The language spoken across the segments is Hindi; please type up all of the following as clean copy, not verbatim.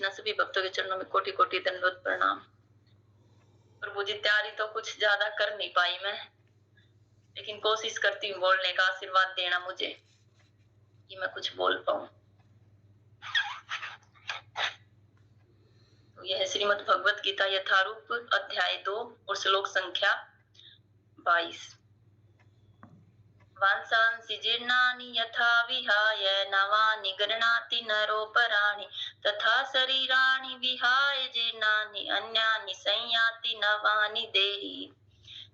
कृष्णा। सभी भक्तों के चरणों में कोटि कोटि दंडवत प्रणाम। प्रभु जी, तैयारी तो कुछ ज्यादा कर नहीं पाई मैं, लेकिन कोशिश करती हूँ बोलने का। आशीर्वाद देना मुझे कि मैं कुछ बोल पाऊं। तो यह श्रीमद् भगवत गीता यथारूप अध्याय 2 और श्लोक संख्या 22। वांसांसि जीर्णानि यथा विहाय नवानि गृह्णाति नरोपराणि तथा शरीराणि विहाय जीर्णानि अन्यानि संयाति नवानि देहि।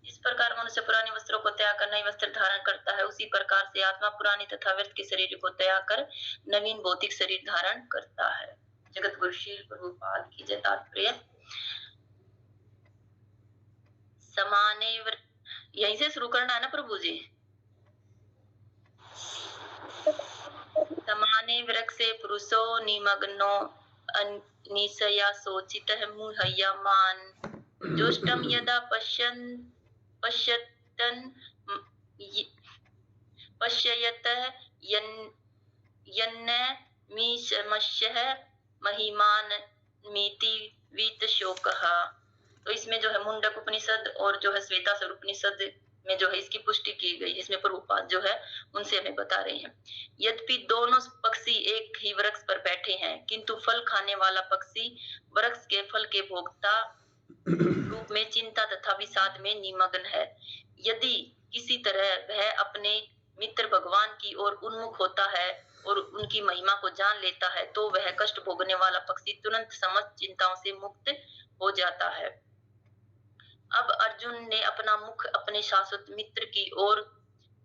इस प्रकार मनुष्य पुराने वस्त्रों को त्याग कर नए वस्त्र धारण करता है, उसी प्रकार से आत्मा पुरानी तथा व्यर्थ के शरीर को त्याग कर नवीन भौतिक शरीर धारण करता है। जगत गुरु श्री प्रभुपाद की जय। तात्पर्य समाने यहीं से शुरू करना है ना प्रभु जी। समाने वृक्षे पुरुषो निमग्नो निशया सोचित मुह्यमान जोष्टम यदा पश्यत यन्नमीशमस्यः महिमान मीति वीत शोकः। तो इसमें जो है मुंडक उपनिषद और जो है श्वेताश्वर उपनिषद में जो है इसकी पुष्टि की गई, जिसमें प्रभुपाद जो है उनसे हमें बता रहे हैं। यद्यपि दोनों पक्षी एक ही वृक्ष पर बैठे हैं, किंतु फल खाने वाला पक्षी वृक्ष के फल के भोक्ता रूप में चिंता तथा विषाद में निमग्न है। यदि किसी तरह वह अपने मित्र भगवान की ओर उन्मुख होता है और उनकी महिमा को जान लेता है, तो वह कष्ट भोगने वाला पक्षी तुरंत समस्त चिंताओं से मुक्त हो जाता है। अब अर्जुन ने अपना मुख अपने शाश्वत मित्र की ओर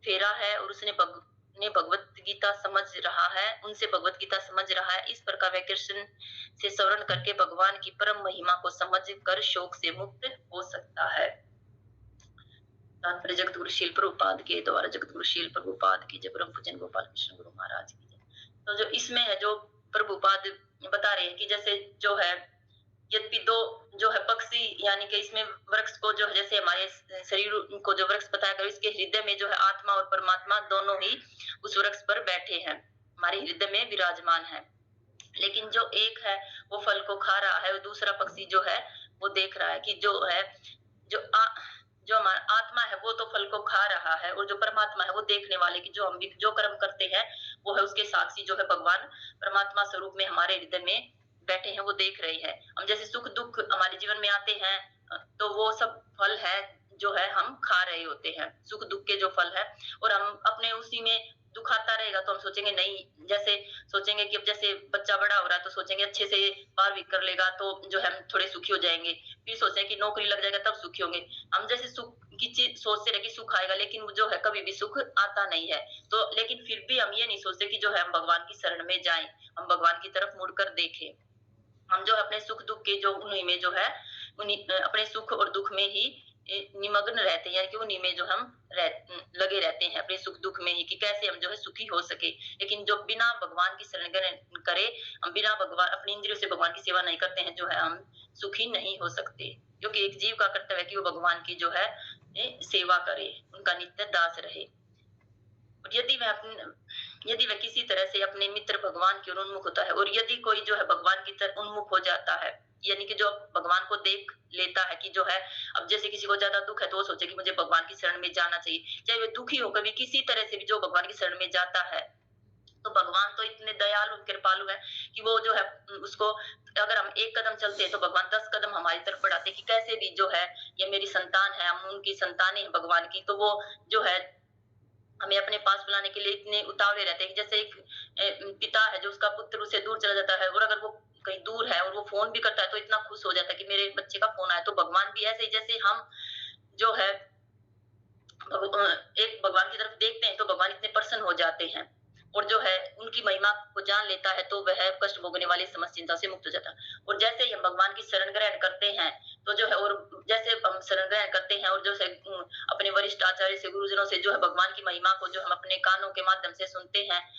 फेरा है और उसने भगवत गीता समझ रहा है, उनसे भगवत गीता समझ रहा है। इस प्रकार वह कृष्ण से श्रवण करके भगवान की परम महिमा को समझ कर शोक से मुक्त हो सकता है। तात्पर्य जगत गुरु शील प्रभुपाद के द्वारा जगत गुरु शील प्रभुपाद की जय। परम पूजन गोपाल कृष्ण गुरु महाराज की जय। तो जो इसमें है, जो प्रभुपाद बता रहे हैं कि जैसे जो है यद्यपि दो जो है पक्षी, यानी कि इसमें वृक्ष को जो है जैसे हमारे शरीर को जो वृक्ष बताया गया, इसके हृदय में जो है आत्मा और परमात्मा दोनों ही उस वृक्ष पर बैठे हैं, हमारे हृदय में विराजमान है। लेकिन जो एक है वो फल को खा रहा है और दूसरा पक्षी जो है वो देख रहा है कि जो है जो हमारा आत्मा है वो तो फल को खा रहा है और जो परमात्मा है वो देखने वाले की जो हम भी जो कर्म करते हैं वो है उसके साक्षी जो है भगवान परमात्मा स्वरूप में हमारे हृदय में बैठे हैं, वो देख रहे हैं। हम जैसे सुख दुख हमारे जीवन में आते हैं तो वो सब फल है जो है हम खा रहे होते हैं, सुख दुख के जो फल है। और हम अपने उसी में दुख आता रहेगा तो हम सोचेंगे नहीं, जैसे सोचेंगे कि अब जैसे बच्चा बड़ा हो रहा है तो सोचेंगे अच्छे से 12वीं कर लेगा तो जो है हम थोड़े सुखी हो जाएंगे, फिर सोचेंगे कि नौकरी लग जाएगा तब सुखी होंगे। हम जैसे सुख की चीज सोचते रहे कि सुख आएगा, लेकिन जो है कभी भी सुख आता नहीं है। तो लेकिन फिर भी हम ये नहीं सोचते कि जो है हम भगवान की शरण में जाएं, हम भगवान की तरफ मुड़कर देखें। हम जो अपने सुख दुख के जो उन्हीं में जो है उन्हीं अपने सुख और दुख में ही निमग्न रहते हैं, यानी कि उन्हीं में जो हम लगे रहते हैं अपने सुख दुख में ही, कि कैसे हम जो है सुखी हो सके। लेकिन जो बिना भगवान की शरण करे, हम बिना भगवान अपनी इंद्रियों से भगवान की सेवा नहीं करते हैं, जो है हम सुखी नहीं हो सकते। क्योंकि एक जीव का कर्तव्य है कि वो भगवान की जो है सेवा करे, उनका नित्य दास रहे। यदि वह किसी तरह से अपने मित्र भगवान की ओर उन्मुख होता है और यदि कोई जो है भगवान की तरफ उन्मुख हो जाता है, यानी कि जो भगवान को देख लेता है कि जो है अब जैसे किसी को ज्यादा दुख है तो वो सोचे कि मुझे भगवान की शरण में जाना चाहिए, चाहे वह दुखी हो कभी किसी तरह से भी जो भगवान की शरण में जाता है, तो भगवान तो इतने दयालु कृपालु है कि वो जो है उसको अगर हम एक कदम चलते हैं तो भगवान 10 कदम हमारी तरफ बढ़ाते कि कैसे भी जो है ये मेरी संतान है, हम उनकी संतानें हैं भगवान की, तो वो जो है हमें अपने पास बुलाने के लिए इतने उतावले रहते हैं। जैसे एक पिता है जो उसका पुत्र उसे दूर चला जाता है और अगर वो कहीं दूर है और वो फोन भी करता है तो इतना खुश हो जाता है कि मेरे बच्चे का फोन आया। तो भगवान भी ऐसे ही, जैसे हम जो है एक भगवान की तरफ देखते हैं तो भगवान इतने प्रसन्न हो जाते हैं और जो है उनकी महिमा को जान लेता है, तो वह कष्ट भोगने वाली समस्त चिंता से मुक्त हो जाता है। और जैसे ही हम भगवान की शरण ग्रहण करते हैं तो जो है, और जैसे हम शरण ग्रहण करते हैं और जो है अपने वरिष्ठ आचार्य से गुरुजनों से जो है भगवान की महिमा को जो हम अपने कानों के माध्यम से सुनते हैं,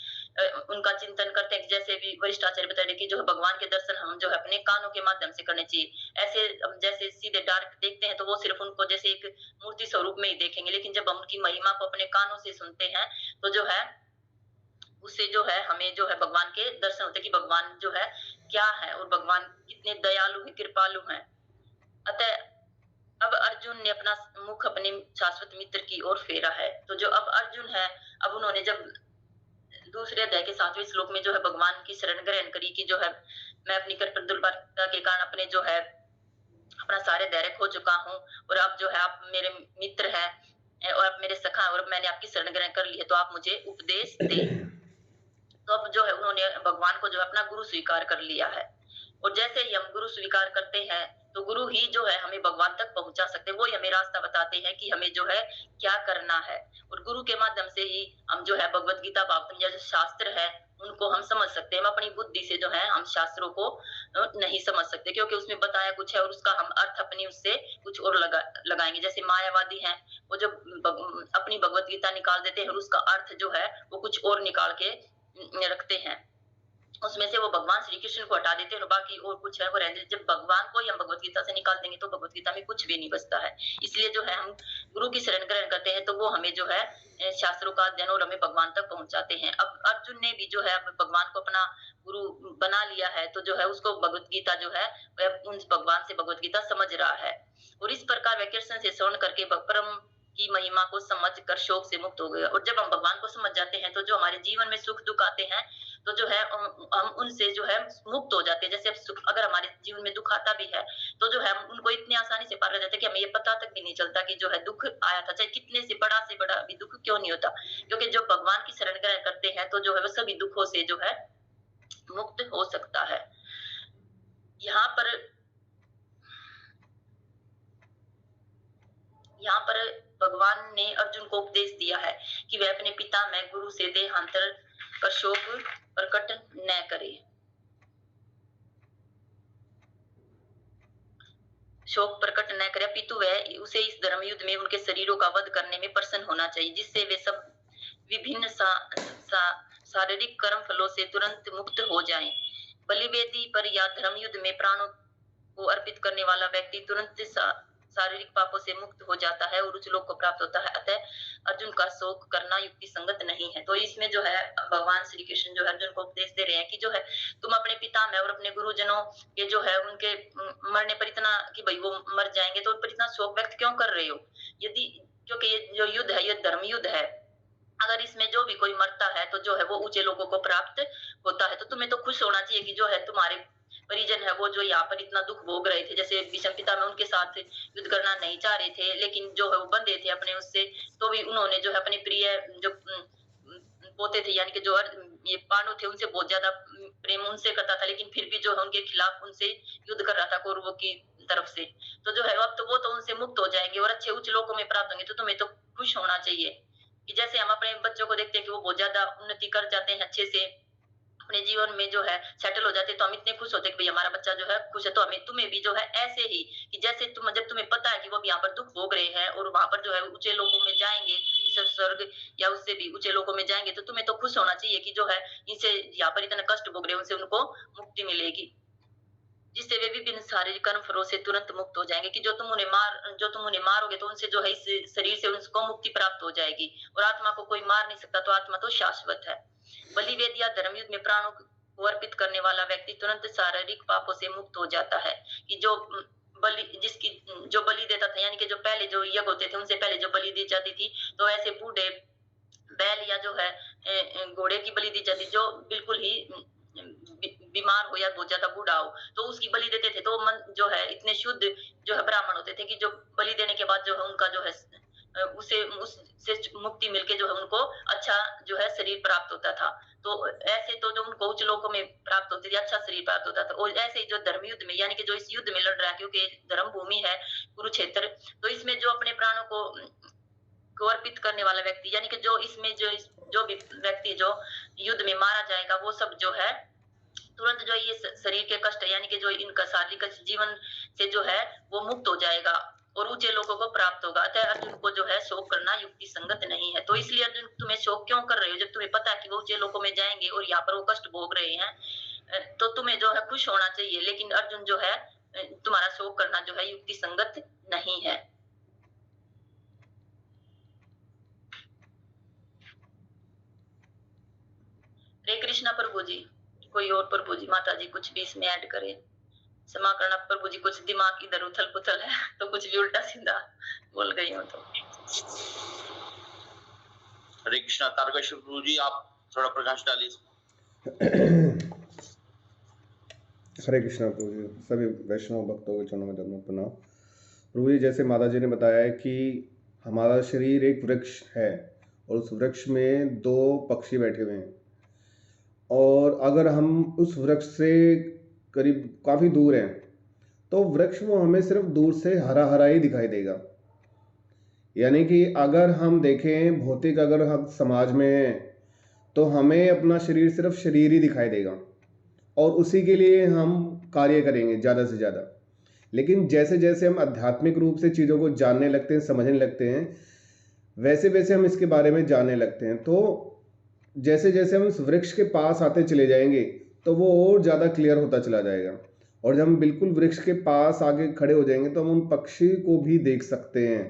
उनका चिंतन करते हैं। जैसे भी वरिष्ठ आचार्य बता रहे कि जो है भगवान के दर्शन हम जो है अपने कानों के माध्यम से करने चाहिए। ऐसे हम जैसे सीधे डायरेक्ट देखते हैं तो वो सिर्फ उनको जैसे एक मूर्ति स्वरूप में ही देखेंगे, लेकिन जब हम उनकी महिमा को अपने कानों से सुनते हैं तो जो है उससे जो है हमें जो है भगवान के दर्शन होते हैं कि भगवान जो है क्या है और भगवान कितने दयालु हैं, कृपालु हैं। अतः अब अर्जुन ने अपना मुख अपने शाश्वत मित्र की ओर फेरा है। तो जो अब अर्जुन है, अब उन्होंने जब दूसरे अध्याय के 7वें श्लोक में जो है भगवान की शरण ग्रहण करी कि जो है मैं अपनी कर्तव्य दुर्बलता के कारण अपने जो है अपना सारे धैर्य खो चुका हूँ और अब जो है आप मेरे मित्र हैं और आप मेरे सखा हैं और मैंने आपकी शरण ग्रहण कर ली है, तो आप मुझे उपदेश दें। तो अब जो है उन्होंने भगवान को जो है अपना गुरु स्वीकार कर लिया है। और जैसे ही हम गुरु स्वीकार करते हैं तो गुरु ही जो है हमें भगवान तक पहुंचा सकते हैं, वो ही हमें रास्ता बताते हैं कि हमें जो है क्या करना है। और गुरु के माध्यम से ही हम जो है भगवत गीता भागवतम जैसे शास्त्र है उनको हम समझ सकते हैं। हम अपनी बुद्धि से जो है हम शास्त्रों को नहीं समझ सकते, क्योंकि उसमें बताया कुछ है और उसका हम अर्थ अपनी उससे कुछ और लगाएंगे। जैसे मायावादी हैं, वो जो अपनी भगवत गीता निकाल देते हैं और उसका अर्थ जो है वो कुछ और निकाल के रखते हैं, उसमें से वो भगवान श्री कृष्ण को हटा देते हैं और बाकी और कुछ है वो रहने देते। जब भगवान को ही हम भगवत गीता से निकाल देंगे तो भगवत गीता में कुछ भी नहीं बचता है। इसलिए जो है हम गुरु की शरण ग्रहण करते हैं तो वो हमें जो है शास्त्रों का अध्ययन और हमें भगवान तक पहुंचाते हैं। अब अर्जुन ने भी जो है भगवान को अपना गुरु बना लिया है, तो जो है उसको भगवत गीता जो है वह उन भगवान से भगवत गीता समझ रहा है और इस प्रकार वे कृष्ण से श्रवण करके परम की महिमा को समझ कर शोक से मुक्त हो गए। और जब हम भगवान को समझ जाते हैं तो जो हमारे जीवन में सुख दुख आते हैं तो जो है हम उनसे जो है मुक्त हो जाते हैं। जैसे अब सुख अगर हमारे जीवन में दुख आता भी है तो जो है हम उनको इतनी आसानी से पार कर जाते हैं कि हमें ये पता तक भी नहीं चलता कि जो है दुख आया था, चाहे कितने से बड़ा भी दुख क्यों नहीं होता, क्योंकि जब भगवान की शरण ग्रहण करते हैं तो जो है वो सभी दुखों से जो है मुक्त हो सकता है। यहाँ पर भगवान ने अर्जुन को उपदेश दिया है कि वह अपने पिता में गुरु से देहांतर पर शोक प्रकट न करे। शोक प्रकट न करे अपितु वह उसे इस धर्म युद्ध में उनके शरीरों का वध करने में प्रसन्न होना चाहिए, जिससे वे सब विभिन्न शारीरिक कर्म फलों से तुरंत मुक्त हो जाएं। बलिवेदी पर या धर्म युद्ध में प्राणों को अर्पित करने वाला व्यक्ति तुरंत शारीरिक पापों से मुक्त हो जाता है और उच्च लोक को प्राप्त होता है। अतः अर्जुन का शोक करना युक्ति संगत नहीं है। तो इसमें जो है भगवान श्री कृष्ण जो है अर्जुन को उपदेश दे रहे हैं कि जो है तुम अपने पिता में और अपने गुरुजनों के जो है उनके मरने पर इतना कि भाई वो मर जाएंगे तो उन पर इतना शोक व्यक्त क्यों कर रहे हो। यदि क्योंकि ये जो युद्ध है ये धर्म युद्ध है, अगर इसमें जो भी कोई मरता है तो जो है वो ऊंचे लोगों को प्राप्त होता है। तो तुम्हें तो खुश होना चाहिए कि जो है तुम्हारे परिजन है वो जो यहाँ पर इतना दुख भोग रहे थे, जैसे भीष्म पितामह उनके साथ युद्ध करना नहीं चाह रहे थे लेकिन जो है वो बंधे थे अपने उससे, तो भी उन्होंने जो है अपने प्रिय जो पोते थे यानी कि जो ये पांडव थे उनसे बहुत ज्यादा प्रेम उनसे करता था, लेकिन फिर भी जो है उनके खिलाफ उनसे युद्ध कर रहा था कौरवों की तरफ से। तो जो है अब तो वो तो उनसे मुक्त हो जाएंगे और अच्छे उच्च लोकों में प्राप्त होंगे। तो तुम्हें तो खुश होना चाहिए कि जैसे हम अपने बच्चों को देखते हैं कि वो बहुत ज्यादा उन्नति कर जाते हैं, अच्छे से अपने जीवन में जो है सेटल हो जाते हैं, तो हम इतने खुश होते हैं कि भाई हमारा बच्चा जो है खुश है। तो हमें तुम्हें भी जो है ऐसे ही कि जैसे जब तुम्हें पता है कि वो यहाँ पर दुख भोग रहे हैं और वहां पर जो है ऊंचे लोगों में जाएंगे, स्वर्ग या उससे भी ऊंचे लोगों में जाएंगे, तो तुम्हें तो खुश होना चाहिए कि जो है इनसे यहाँ पर इतना कष्ट भोग रहे हैं उनसे उनको मुक्ति मिलेगी, जिससे वे विभिन्न शारीरिक कर्म फलों से तुरंत मुक्त हो जाएंगे। कि जो तुम उन्हें मारोगे तो उनसे जो है इस शरीर से उनको मुक्ति प्राप्त हो जाएगी और आत्मा को कोई मार नहीं सकता, तो आत्मा तो शाश्वत है। बलिवेद या धर्मयुद्ध में प्राणों को अर्पित करने वाला व्यक्ति तुरंत शारीरिक पापों से मुक्त हो जाता है। कि जो बलि देता था यानी कि जो पहले जो यज्ञ होते थे उनसे पहले जो बलि दी जाती थी, तो ऐसे बूढ़े बैल या जो है घोड़े की बलि दी जाती जो बिल्कुल ही बीमार हो या बहुत ज्यादा बूढ़ा हो तो उसकी बलि देते थे। तो मन जो है इतने शुद्ध जो है ब्राह्मण होते थे कि जो बलि देने के बाद जो है उनका जो है उससे मुक्ति मिलके जो है उनको अच्छा जो है शरीर प्राप्त होता था। तो ऐसे तो जो उनको उच्च लोकों में प्राप्त होती थी, अच्छा शरीर प्राप्त होता था। और ऐसे ही जो धर्म युद्ध में यानी कि जो इस युद्ध में लड़ रहा है, क्योंकि धर्म भूमि है कुरुक्षेत्र, तो इसमें जो अपने प्राणों को अर्पित करने वाला व्यक्ति यानी कि जो इसमें जो भी व्यक्ति जो युद्ध में मारा जाएगा वो सब जो है तुरंत जो ये शरीर के कष्ट यानी कि जो इनका शारीरिक जीवन से जो है वो मुक्त हो जाएगा और ऊंचे लोगों को प्राप्त होगा। अतः अर्जुन को जो है शोक करना युक्ति संगत नहीं है। तो इसलिए अर्जुन तुम्हें शोक क्यों कर रहे हो जब तुम्हें पता है कि वो ऊंचे लोगों में जाएंगे और यहाँ पर वो कष्ट भोग रहे हैं, तो तुम्हें जो है खुश होना चाहिए। लेकिन अर्जुन जो है तुम्हारा शोक करना जो है युक्ति संगत नहीं है। हे कृष्णा प्रभु जी, कोई और प्रभु जी, माता जी कुछ भी इसमें ऐड करे। क्षमा करना प्रभु जी, कुछ दिमाग इधर उथल-पुथल है तो कुछ भी उल्टा-सीधा बोल गई हूँ तो। हरे कृष्णा। तारकेश्वर प्रभु जी, आप थोड़ा प्रकाश डालिए। हरे कृष्णा प्रभु जी, सभी वैष्णव भक्तों के चरणों में धर्म प्रणाम। प्रभु जी, जैसे माता जी ने बताया है कि हमारा शरीर एक वृक्ष है और उस वृक्ष में 2 पक्षी बैठे हुए हैं, और अगर हम उस वृक्ष से करीब काफ़ी दूर हैं तो वृक्ष वो हमें सिर्फ दूर से हरा हरा ही दिखाई देगा। यानी कि अगर हम देखें भौतिक, अगर हम समाज में हैं तो हमें अपना शरीर सिर्फ शरीर ही दिखाई देगा और उसी के लिए हम कार्य करेंगे ज़्यादा से ज़्यादा। लेकिन जैसे जैसे हम आध्यात्मिक रूप से चीज़ों को जानने लगते हैं, समझने लगते हैं, वैसे वैसे हम इसके बारे में जानने लगते हैं। तो जैसे जैसे हम इस वृक्ष के पास आते चले जाएंगे तो वो और ज़्यादा क्लियर होता चला जाएगा, और जब हम बिल्कुल वृक्ष के पास आगे खड़े हो जाएंगे तो हम उन पक्षी को भी देख सकते हैं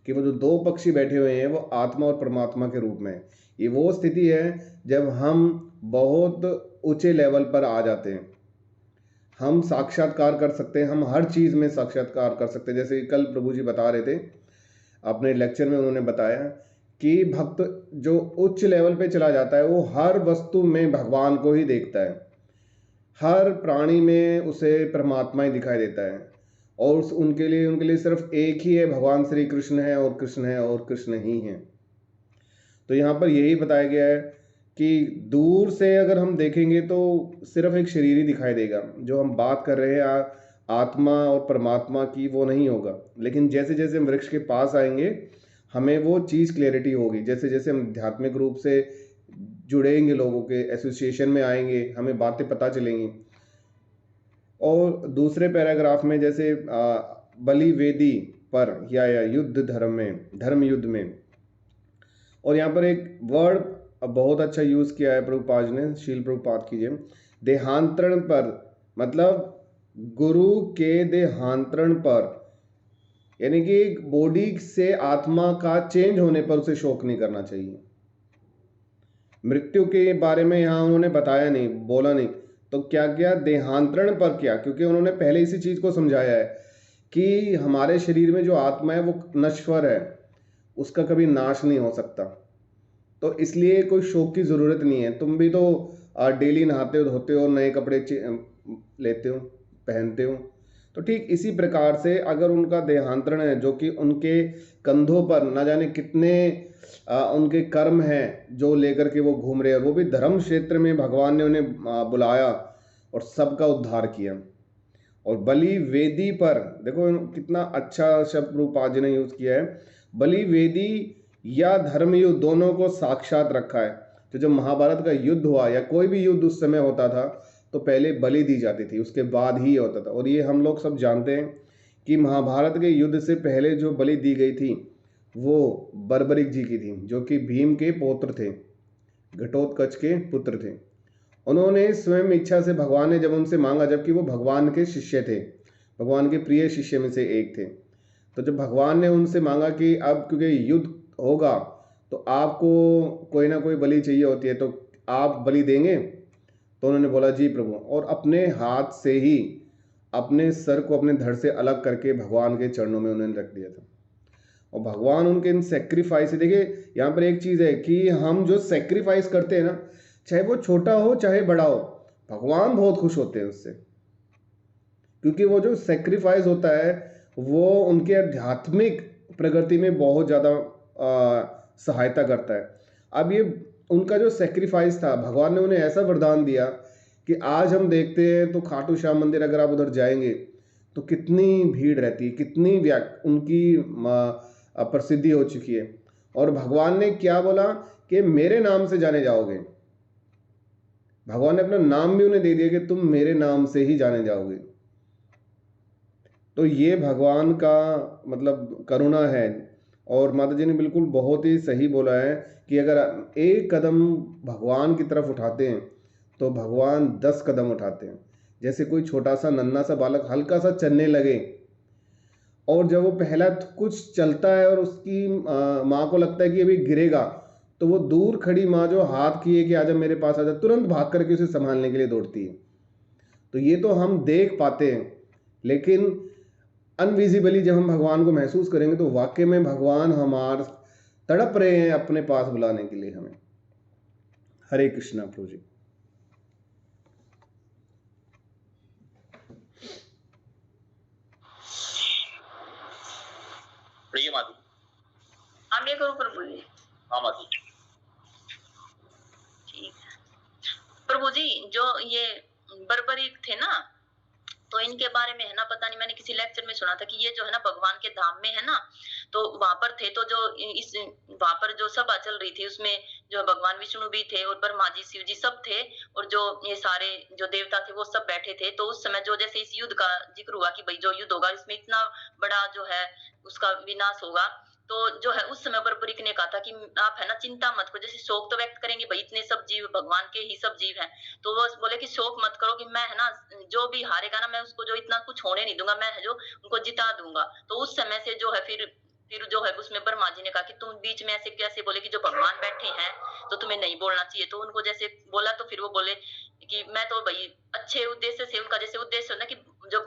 कि वो जो 2 पक्षी बैठे हुए हैं वो आत्मा और परमात्मा के रूप में। ये वो स्थिति है जब हम बहुत ऊंचे लेवल पर आ जाते हैं, हम साक्षात्कार कर सकते हैं, हम हर चीज़ में साक्षात्कार कर सकते हैं। जैसे कल प्रभु जी बता रहे थे अपने लेक्चर में, उन्होंने बताया कि भक्त जो उच्च लेवल पे चला जाता है वो हर वस्तु में भगवान को ही देखता है, हर प्राणी में उसे परमात्मा ही दिखाई देता है, और उनके लिए सिर्फ एक ही है, भगवान श्री कृष्ण है और कृष्ण है और कृष्ण ही है। तो यहाँ पर यही बताया गया है कि दूर से अगर हम देखेंगे तो सिर्फ एक शरीर ही दिखाई देगा, जो हम बात कर रहे हैं आत्मा और परमात्मा की वो नहीं होगा। लेकिन जैसे जैसे हम वृक्ष के पास आएंगे हमें वो चीज़ क्लैरिटी होगी, जैसे जैसे हम आध्यात्मिक रूप से जुड़ेंगे, लोगों के एसोसिएशन में आएंगे, हमें बातें पता चलेंगी। और दूसरे पैराग्राफ में जैसे बलि वेदी पर या युद्ध धर्म युद्ध में, और यहाँ पर एक वर्ड बहुत अच्छा यूज़ किया है प्रभुपाद ने, शील प्रभुपाद कीजिए, देहांतरण पर, मतलब गुरु के देहांतरण पर, यानी कि बॉडी से आत्मा का चेंज होने पर उसे शोक नहीं करना चाहिए। मृत्यु के बारे में यहाँ उन्होंने बताया नहीं, बोला नहीं, तो क्या क्या देहांतरण पर क्या, क्योंकि उन्होंने पहले इसी चीज़ को समझाया है कि हमारे शरीर में जो आत्मा है वो नश्वर है, उसका कभी नाश नहीं हो सकता, तो इसलिए कोई शोक की ज़रूरत नहीं है। तुम भी तो डेली नहाते हो, धोते हो, नए कपड़े लेते हो, पहनते हो, तो ठीक इसी प्रकार से अगर उनका देहांतरण है, जो कि उनके कंधों पर न जाने कितने उनके कर्म हैं जो लेकर के वो घूम रहे हैं, वो भी धर्म क्षेत्र में भगवान ने उन्हें बुलाया और सबका उद्धार किया। और बलि वेदी पर देखो कितना अच्छा शब्द रूपाज ने यूज़ किया है, बलि वेदी या धर्मयुद्ध दोनों को साक्षात रखा है। तो जब महाभारत का युद्ध हुआ या कोई भी युद्ध उस समय होता था तो पहले बलि दी जाती थी, उसके बाद ही होता था। और ये हम लोग सब जानते हैं कि महाभारत के युद्ध से पहले जो बलि दी गई थी वो बर्बरिक जी की थी, जो कि भीम के पौत्र थे, घटोत्कच के पुत्र थे। उन्होंने स्वयं इच्छा से, भगवान ने जब उनसे मांगा, जबकि वो भगवान के शिष्य थे, भगवान के प्रिय शिष्य में से एक थे, तो जब भगवान ने उनसे मांगा कि अब क्योंकि युद्ध होगा तो आपको कोई ना कोई बलि चाहिए होती है, तो आप बलि देंगे? तो उन्होंने बोला जी प्रभु, और अपने हाथ से ही अपने सर को अपने धड़ से अलग करके भगवान के चरणों में उन्होंने रख दिया था। और भगवान उनके इन सेक्रीफाइस, देखिए यहाँ पर एक चीज़ है कि हम जो सेक्रीफाइस करते हैं ना, चाहे वो छोटा हो चाहे बड़ा हो, भगवान बहुत खुश होते हैं उससे, क्योंकि वो जो सेक्रीफाइस होता है वो उनके आध्यात्मिक प्रगति में बहुत ज़्यादा सहायता करता है। अब ये उनका जो सेक्रीफाइस था, भगवान ने उन्हें ऐसा वरदान दिया कि आज हम देखते हैं तो खाटू श्याम मंदिर अगर आप उधर जाएंगे तो कितनी भीड़ रहती है, कितनी उनकी प्रसिद्धि हो चुकी है। और भगवान ने क्या बोला कि मेरे नाम से जाने जाओगे, भगवान ने अपना नाम भी उन्हें दे दिया कि तुम मेरे नाम से ही जाने जाओगे। तो ये भगवान का मतलब करुणा है। और माता जी ने बिल्कुल बहुत ही सही बोला है कि अगर एक कदम भगवान की तरफ उठाते हैं तो भगवान 10 कदम उठाते हैं। जैसे कोई छोटा सा नन्हा सा बालक हल्का सा चलने लगे और जब वो पहला कुछ चलता है और उसकी माँ को लगता है कि अभी गिरेगा, तो वो दूर खड़ी माँ जो हाथ किए कि आजा मेरे पास आजा, तुरंत भाग करके उसे संभालने के लिए दौड़ती है। तो ये तो हम देख पाते हैं, लेकिन अनविजिबली जब हम भगवान को महसूस करेंगे तो वाकई में भगवान हमारे तड़प रहे हैं अपने पास बुलाने के लिए हमें। हरे कृष्णा प्रभु जी। प्रिय माता। हाँ मैं करूँ प्रभु जी? हाँ माता। ठीक है प्रभु जी। जो ये बर्बरीक थे ना, तो इनके बारे में है ना, पता नहीं मैंने किसी लेक्चर में सुना था कि ये जो है ना भगवान के धाम में है ना, तो वहां पर थे। तो जो इस वहां पर जो सभा चल रही थी उसमें जो भगवान विष्णु भी थे और ब्रह्मा जी शिव जी सब थे, और जो ये सारे जो देवता थे वो सब बैठे थे। तो उस समय जो जैसे इस युद्ध का जिक्र हुआ कि भाई जो युद्ध होगा इसमें इतना बड़ा जो है उसका विनाश होगा, तो जो है उस समय बर्बरीक ने कहा था कि आप है ना चिंता मत करो। जैसे शोक तो व्यक्त करेंगे, भाई इतने सब जीव भगवान के ही सब जीव हैं, तो वो बोले कि शोक मत करो कि मैं है ना जो भी हारेगा ना मैं उसको जो इतना कुछ होने नहीं दूंगा, मैं है जो उनको जिता दूंगा। तो उस समय से जो है फिर जो है उसमें ब्रह्मा जी ने कहा कि तुम बीच में ऐसे कैसे बोले कि जो भगवान बैठे हैं तो तुम्हें नहीं बोलना चाहिए। तो उनको जैसे बोला तो फिर वो बोले कि मैं तो भाई अच्छे उद्देश्य से, उनका जैसे उद्देश्य ना कि जो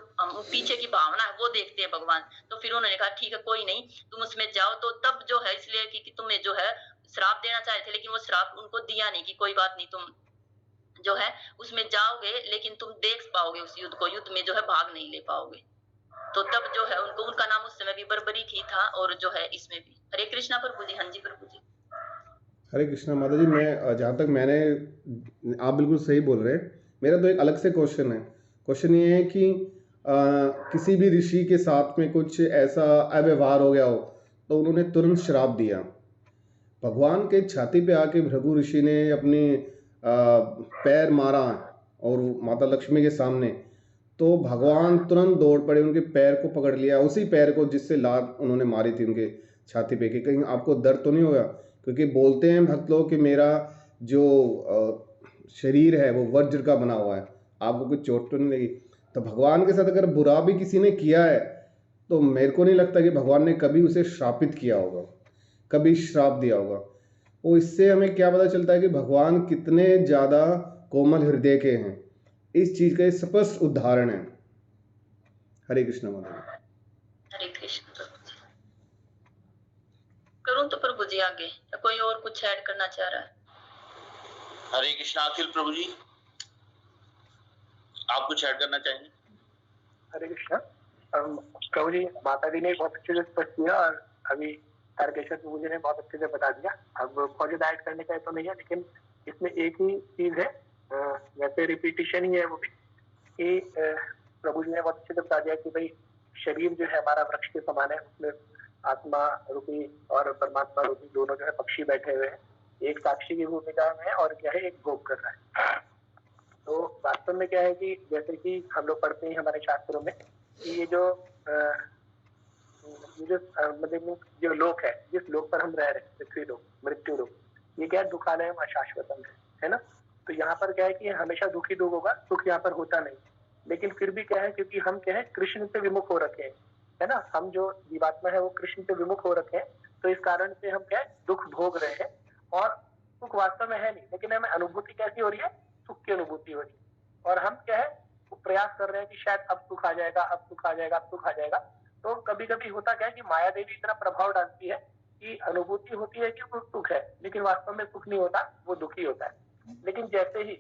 पीछे की भावना है वो देखते हैं भगवान। तो फिर उन्होंने कहा ठीक है कोई नहीं, तुम उसमें जाओ। तो तब जो है इसलिए कि तुम्हें जो है श्राप देना चाहे थे, लेकिन वो श्राप उनको दिया नहीं कि कोई बात नहीं, तुम जो है उसमें जाओगे लेकिन तुम देख पाओगे उस युद्ध को, युद्ध में जो है भाग नहीं ले पाओगे। तो तब जो है उनको, उनका नाम उस समय भी बर्बरीक ही था और जो है इसमें भी। हरे कृष्णा प्रभु जी। हाँ जी प्रभु जी। हरे कृष्णा माता जी। मैं जहाँ तक मैंने, आप बिल्कुल सही बोल रहे हैं। मेरा तो एक अलग से क्वेश्चन है। क्वेश्चन ये है कि किसी भी ऋषि के साथ में कुछ ऐसा अव्यवहार हो गया हो तो उन्होंने तुरंत श्राप दिया। भगवान के छाती पे आके भृगु ऋषि ने अपनी पैर मारा और माता लक्ष्मी के सामने, तो भगवान तुरंत दौड़ पड़े, उनके पैर को पकड़ लिया, उसी पैर को जिससे लात उन्होंने मारी थी उनके छाती पे, कि कहीं आपको दर्द तो नहीं होगा। क्योंकि बोलते हैं भक्त लोग कि मेरा जो शरीर है वो वज्र का बना हुआ है, आपको कुछ चोट तो नहीं लगी। तो भगवान के साथ अगर बुरा भी किसी ने किया है तो मेरे को नहीं लगता कि भगवान ने कभी उसे श्रापित किया होगा, कभी श्राप दिया होगा। वो इससे हमें क्या पता चलता है कि भगवान कितने ज़्यादा कोमल हृदय के हैं। इस चीज़ का एक स्पष्ट उदाहरण है। हरे कृष्ण माता। हरे कृष्ण प्रभु जी। करूं तो प्रभु जी आगे, या कोई और कुछ ऐड करना चाह रहा है? हरे कृष्णा अखिल प्रभु जी, आप कुछ ऐड करना चाहेंगे? हरे कृष्णा प्रभु जी। माता जी ने बहुत अच्छे से स्पष्ट किया और अभी तारकेश्वर प्रभु जी ने बहुत अच्छे से बता दिया। अब बहुत ज्यादा ऐड करने का तो नहीं है, लेकिन इसमें एक ही चीज है, वैसे रिपीटिशन ही है वो भी, कि प्रभु जी ने बहुत अच्छे से बता दिया कि भाई शरीर जो है हमारा वृक्ष के समान है, उसमें आत्मा रूपी और परमात्मा रूपी दोनों जो है पक्षी बैठे हुए हैं। एक साक्षी की भूमिका में है और क्या है, एक भोग कर रहा है। तो वास्तव में क्या है कि जैसे कि हम लोग पढ़ते हैं हमारे शास्त्रों में कि ये जो मतलब जो लोक है, जिस लोक पर हम रह रहे हैं, पृथ्वी लोक, मृत्यु लोक, ये क्या है, दुखालय अशाश्वतम है ना। तो यहाँ पर क्या है कि हमेशा दुखी दुख होगा, सुख यहाँ पर होता नहीं। लेकिन फिर भी क्या है, क्योंकि हम क्या है कृष्ण से विमुख हो रखे हैं, है ना, हम जो जीवात्मा है वो कृष्ण से विमुख हो रखे हैं। तो इस कारण से हम क्या है दुख भोग रहे हैं, और सुख वास्तव में है नहीं, लेकिन हमें अनुभूति कैसी हो रही है, सुख की अनुभूति हो रही है। और हम क्या है वो प्रयास कर रहे हैं कि शायद अब सुख आ जाएगा, अब सुख आ जाएगा, अब सुख आ जाएगा। तो कभी कभी होता क्या है कि माया देवी इतना प्रभाव डालती है कि अनुभूति होती है कि वो सुख है, लेकिन वास्तव में सुख नहीं होता, वो दुखी होता है। लेकिन जैसे ही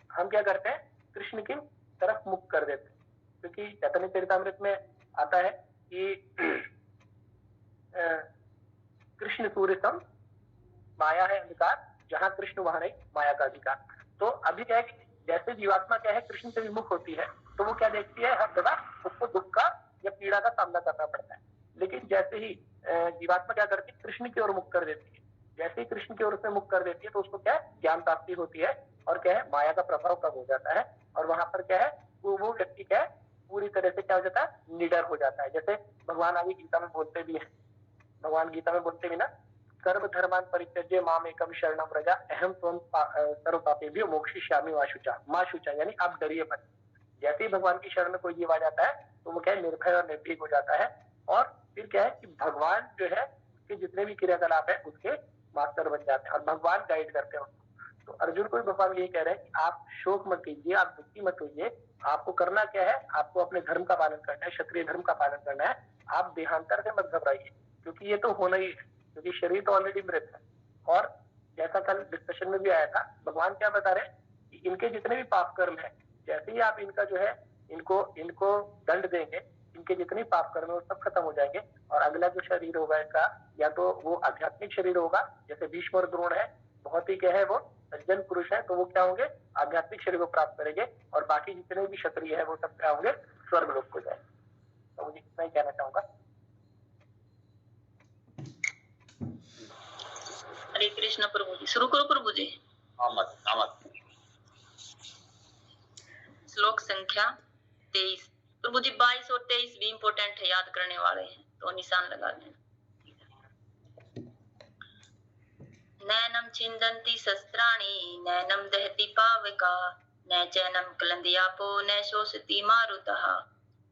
हम क्या करते हैं, कृष्ण की तरफ मुख कर देते हैं, क्योंकि चैतन्य चरितामृत में आता है कि कृष्ण सूर्य सम माया है अंधकार, जहां कृष्ण वहां नहीं माया का अधिकार। तो अभी क्या है कि जैसे जीवात्मा क्या है कृष्ण से विमुख होती है, तो वो क्या देखती है, हर जगह उसको दुख का या पीड़ा का सामना करना पड़ता है। लेकिन जैसे ही जीवात्मा क्या करती है, कृष्ण की ओर मुख कर देती है। जैसे ही कृष्ण की ओर से मुख कर देती है तो उसको क्या है ज्ञान प्राप्ति होती है, और क्या है माया का प्रभाव कम हो जाता है। और वहां पर क्या है वो व्यक्ति क्या है पूरी तरह से क्या हो जाता है, निडर हो जाता है। जैसे भगवान आगे गीता में बोलते भी है, भगवान गीता में बोलते भी ना, सर्व धर्मान परित्यज्य माम एकम शरणम व्रजा अहम त्वं सर्व पापेभ्यो मोक्षयिष्यामि मा शुचा। मां शुचा यानी आप डरिए मत। जैसे ही भगवान की शरण में कोई जीव आ जाता है तो वो क्या है निर्भय और निर्भीक हो जाता है। और फिर क्या है कि भगवान जो है उसके जितने भी क्रियाकलाप है उसके मास्टर बन जाते हैं और भगवान गाइड करते हैं उनको। तो अर्जुन को भी भगवान यही कह रहे हैं कि आप शोक मत कीजिए, आप दुखी मत होइए, आपको करना क्या है, आपको अपने धर्म का पालन करना है, क्षत्रिय धर्म का पालन करना है। आप देहांतर से मत घबराइए, क्योंकि ये तो होना ही है, क्योंकि शरीर तो ऑलरेडी मृत है। और जैसा कल डिस्कशन में भी आया था, भगवान क्या बता रहे हैं कि इनके जितने भी पाप कर्म है, जैसे ही आप इनका जो है इनको दंड देंगे, इनके जितने पाप कर्म है वो सब खत्म हो जाएंगे। और अगला जो शरीर होगा इनका, या तो वो आध्यात्मिक शरीर होगा, जैसे भीष्म और द्रोण है, बहुत ही क्या है, वो सज्जन पुरुष है, तो वो क्या होंगे, आध्यात्मिक शरीर को प्राप्त करेंगे। और बाकी जितने भी क्षत्रिय है वो सब क्या होंगे, स्वर्ग लोक को जाएंगे। तो मुझे इतना ही कहना चाहूंगा। हरे कृष्ण प्रभु जी। शुरू करो प्रभु जी। अहमद श्लोक संख्या 23। प्रभु जी 22 और 23 भी इम्पोर्टेंट है, याद करने वाले हैं, तो निशान लगा लेना। नैनम छिन्दन्ति शस्त्राणि नैनम दहति पावका न चैनम क्लन्दयापो न शोषति मारुतः।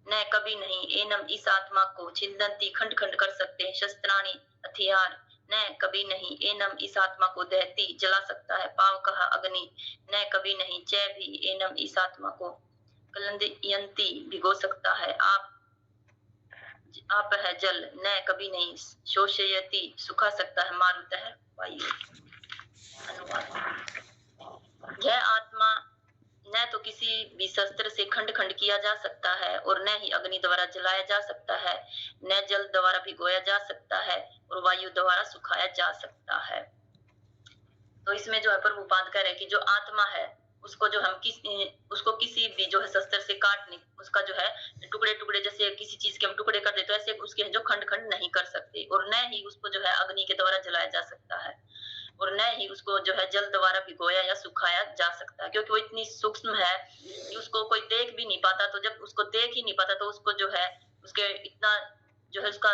न कभी नहीं एनम इस आत्मा को छिन्दन्ति खंड खंड कर सकते हैं शस्त्राणि हथियार, न कभी नहीं एनम इस आत्मा को दहती जला सकता है पावकः अग्नि, न कभी नहीं चै भी एनम इस आत्मा को क्लन्दयन्ति भिगो सकता है आप है जल, न कभी नहीं शोषयति सुखा सकता है मारुतः वायु। यह आत्मा न तो किसी भी शस्त्र से खंड खंड किया जा सकता है और न ही अग्नि द्वारा जलाया जा सकता है, न जल द्वारा भिगोया जा सकता है और वायु द्वारा सुखाया जा सकता है। तो इसमें जो है प्रभुपाद कह रहे हैं कि जो आत्मा है उसको जो हम उसको किसी भी जो है शस्त्र से काट नहीं, उसका जो है टुकड़े टुकड़े, जैसे किसी चीज के हम टुकड़े कर देते हैं, ऐसे उसके जो खंड खंड नहीं कर सकते। और न ही उसको जो है अग्नि के द्वारा जलाया जा सकता है और न ही उसको जो है जल द्वारा भिगोया या सुखाया जा सकता है, क्योंकि वो इतनी सूक्ष्म है कि उसको कोई देख भी नहीं पाता। तो जब उसको देख ही नहीं पाता तो उसको जो है उसके इतना जो है उसका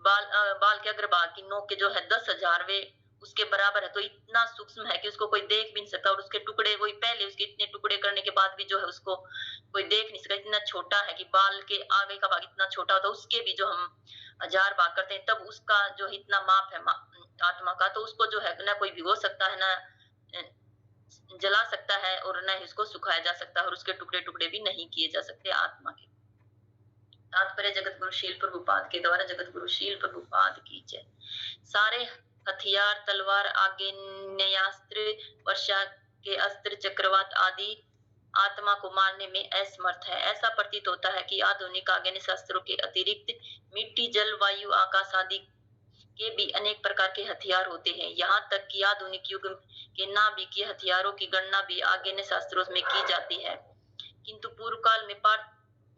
बाल के अग्रभाग की नोक के जो है 10,000वें उसके बराबर है। तो इतना सूक्ष्म है कि उसको कोई देख भी नहीं सकता। और उसके टुकड़े वही पहले उसके इतने टुकड़े करने के बाद भी जो है उसको कोई देख नहीं सकता। इतना छोटा है कि बाल के आगे का भाग इतना छोटा होता है, उसके भी जो हम 1000 भाग करते हैं तब उसका जो इतना माप है आत्मा का। तो उसको जो है ना कोई भिगो सकता है, ना जला सकता है और न ही उसको सुखाया जा सकता है और उसके टुकड़े टुकड़े भी नहीं किए जा सकते आत्मा के। तात्पर्य जगत गुरु शील प्रभुपाद के द्वारा जगत गुरु शील प्रभुपाद की जय। सारे हथियार, तलवार, आग्नेयास्त्र, वर्षा के अस्त्र, चक्रवात आदि आत्मा को मारने में असमर्थ है। ऐसा प्रतीत होता है कि आधुनिक आग्नेय अस्त्रों के अतिरिक्त मिट्टी, जल, वायु, आकाश आदि के भी अनेक प्रकार के हथियार होते हैं। यहाँ तक कि आधुनिक युग के नाभिकीय हथियारों की गणना भी आग्नेय शास्त्रों में की जाती है। किंतु पूर्व काल में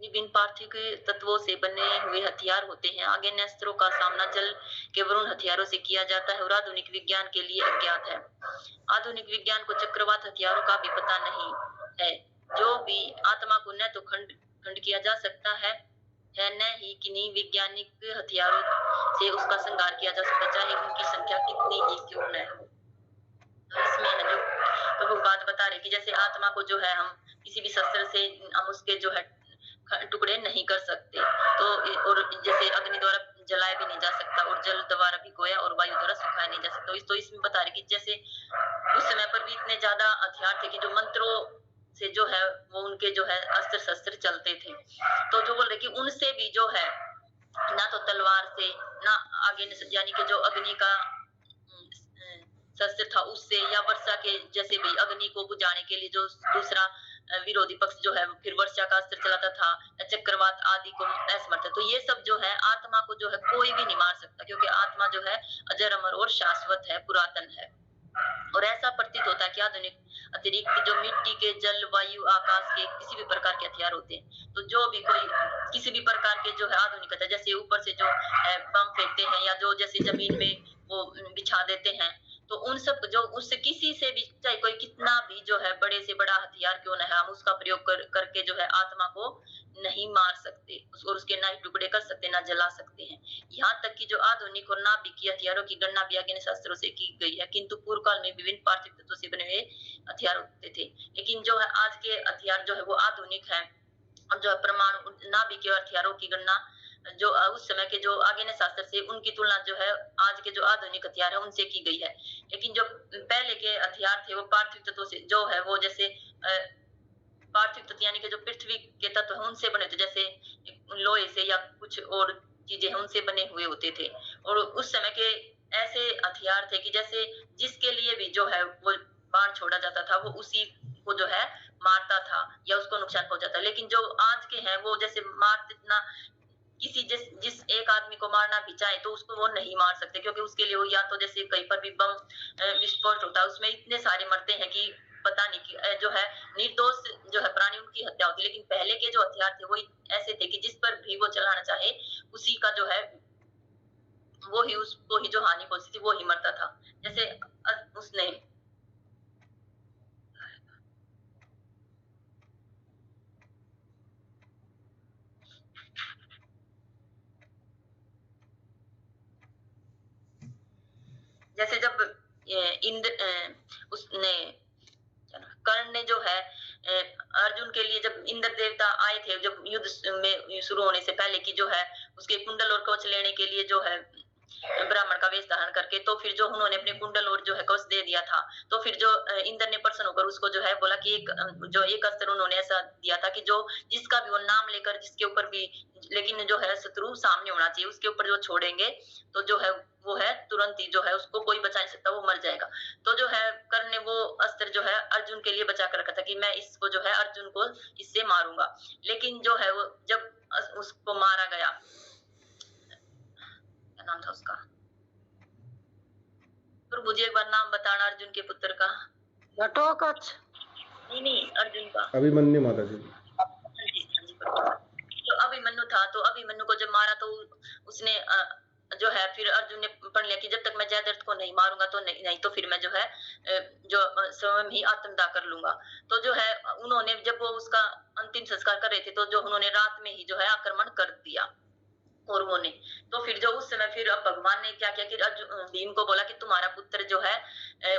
विभिन्न पार्थिव तत्वों से बने हुए हथियार होते हैं। आग्नेयास्त्रों का सामना जल के वरुण हथियारों से किया जाता है और आधुनिक विज्ञान के लिए अज्ञात है। आधुनिक विज्ञान को चक्रवात हथियारों का भी पता नहीं है, जो भी आत्मा को न तो खंड खंड किया जा सकता है न ही किन्हीं वैज्ञानिक हथियारों से उसका संहार किया जा सकता, चाहे उनकी संख्या कितनी ही क्यों न हो। तो इसमें है जो प्रभुपाद बता रहे कि जैसे आत्मा को जो है हम किसी भी शस्त्र से हम उसके जो है टुकड़े नहीं कर सकते, तो और जैसे अग्नि द्वारा जलाया भी नहीं जा सकता और जल द्वारा भिगोया और वायु द्वारा सुखाया नहीं जा सकता। तो इसमें बता रहे कि जैसे उस समय पर भी इतने ज्यादा हथियार थे कि जो मंत्रों से जो है वो उनके जो है अस्त्र शस्त्र चलते थे। तो जो बोल रहे कि उनसे भी जो है ना तो तलवार से ना आगे यानी कि जो अग्नि का शस्त्र था उससे, या वर्षा के जैसे भी अग्नि को बुझाने के लिए जो दूसरा विरोधी पक्ष जो है फिर वर्षा का अस्त्र चलाता था, चक्रवात आदि को असमर्थ है। तो ये सब जो है आत्मा को जो है कोई भी नहीं मार सकता, क्योंकि आत्मा जो है अजर अमर और शाश्वत है, पुरातन है। और ऐसा प्रतीत होता है कि आधुनिक अतिरिक्त जो मिट्टी के, जल, वायु, आकाश के किसी भी प्रकार के हथियार होते हैं, तो जो भी कोई किसी भी प्रकार के जो है आधुनिक हथियार, जैसे ऊपर से जो बम फेंकते हैं या जो जैसे जमीन में वो बिछा देते हैं, तो उन सब जो उससे किसी से भी चाहे कोई कितना भी जो है बड़े से बड़ा हथियार क्यों न है, हम उसका प्रयोग करके जो है आत्मा को नहीं मार सकते और उसके ना ही टुकड़े कर सकते ना जला सकते हैं। यहाँ तक कि जो आधुनिक और नाभिकीय हथियारों की गणना भी आग्नेय शास्त्रों से की गई है, किंतु पूर्व काल में विभिन्न पार्थिव तत्वों से बने हुए हथियार होते थे। लेकिन जो है आज के हथियार जो है वो आधुनिक है और जो है परमाणु नाभिकीय हथियारों की गणना जो उस समय के जो आगे शास्त्र थे उनकी तुलना जो है आज के जो आधुनिक हथियार है उनसे की गई है। लेकिन जो पहले के हथियार थे वो पार्थिव तत्वों से जो है वो जैसे पार्थिव तत्व यानी कि जो पृथ्वी के तत्व है उनसे बने थे, जैसे लोहे से या कुछ और चीजें हैं उनसे बने हुए होते थे। और उस समय के ऐसे हथियार थे कि जैसे जिसके लिए भी जो है वो बाण छोड़ा जाता था वो उसी को जो है मारता था या उसको नुकसान पहुंचाता। लेकिन जो आज के हैं वो जैसे मार इतना किसी जिस एक आदमी को मारना भी चाहे तो उसको वो नहीं मार सकते, क्योंकि उसके लिए वो या तो जैसे कहीं पर भी बम विस्फोट होता है उसमें इतने सारे मरते हैं कि पता नहीं कि जो है निर्दोष जो है प्राणी उनकी हत्या होती है। लेकिन पहले के जो हथियार थे वो ऐसे थे कि जिस पर भी वो चलाना चाहे उसी का जो है वो ही उसको ही जो हानि पहुंचती थी वो ही मरता था। जैसे उसने जैसे जब इंद्र उसने कर्ण ने जो है अर्जुन के लिए जब इंद्र देवता आए थे जब युद्ध में शुरू होने से पहले की जो है उसके कुंडल और कवच लेने के लिए जो है ब्राह्मण का वेश धारण करके, तो फिर जो उन्होंने अपने कुंडल और जो है कवच दे दिया था, तो फिर जो इंद्र ने प्रसन्न होकर उसको जो है बोला कि एक अस्त्र उन्होंने ऐसा दिया था कि जो जिसका भी वो नाम लेकर जिसके ऊपर भी लेकिन जो है शत्रु सामने होना चाहिए उसके ऊपर जो छोड़ेंगे तो जो है वो है तुरंत ही जो है उसको कोई बचा नहीं सकता, वो मर जाएगा। तो जो है कर्ण ने वो अस्त्र जो है अर्जुन के लिए बचा कर रखा था कि मैं इसको जो है अर्जुन को इससे मारूंगा। लेकिन जो है वो जब उसको मारा गया, क्या नाम था उसका, तो मुझे एक बार नाम बताना अर्जुन के पुत्र का। घटोत्कच। नहीं अर्जुन का अभिमन्यु माता जी। तो अभिमन्यु था, तो अभिमन्यु को जब मारा तो उसने जो है फिर अर्जुन ने पढ़ लिया कि जब तक मैं जयद्रथ को नहीं मारूंगा तो नहीं तो फिर मैं जो है जो स्वयं ही आत्मदाह कर लूंगा। तो जो है उन्होंने जब वो उसका अंतिम संस्कार कर रहे थे तो जो उन्होंने रात में ही जो है आक्रमण कर दिया कौरवों ने। तो फिर जो उस समय फिर अब भगवान ने क्या किया कि अर्जुन भीम को बोला कि तुम्हारा पुत्र जो है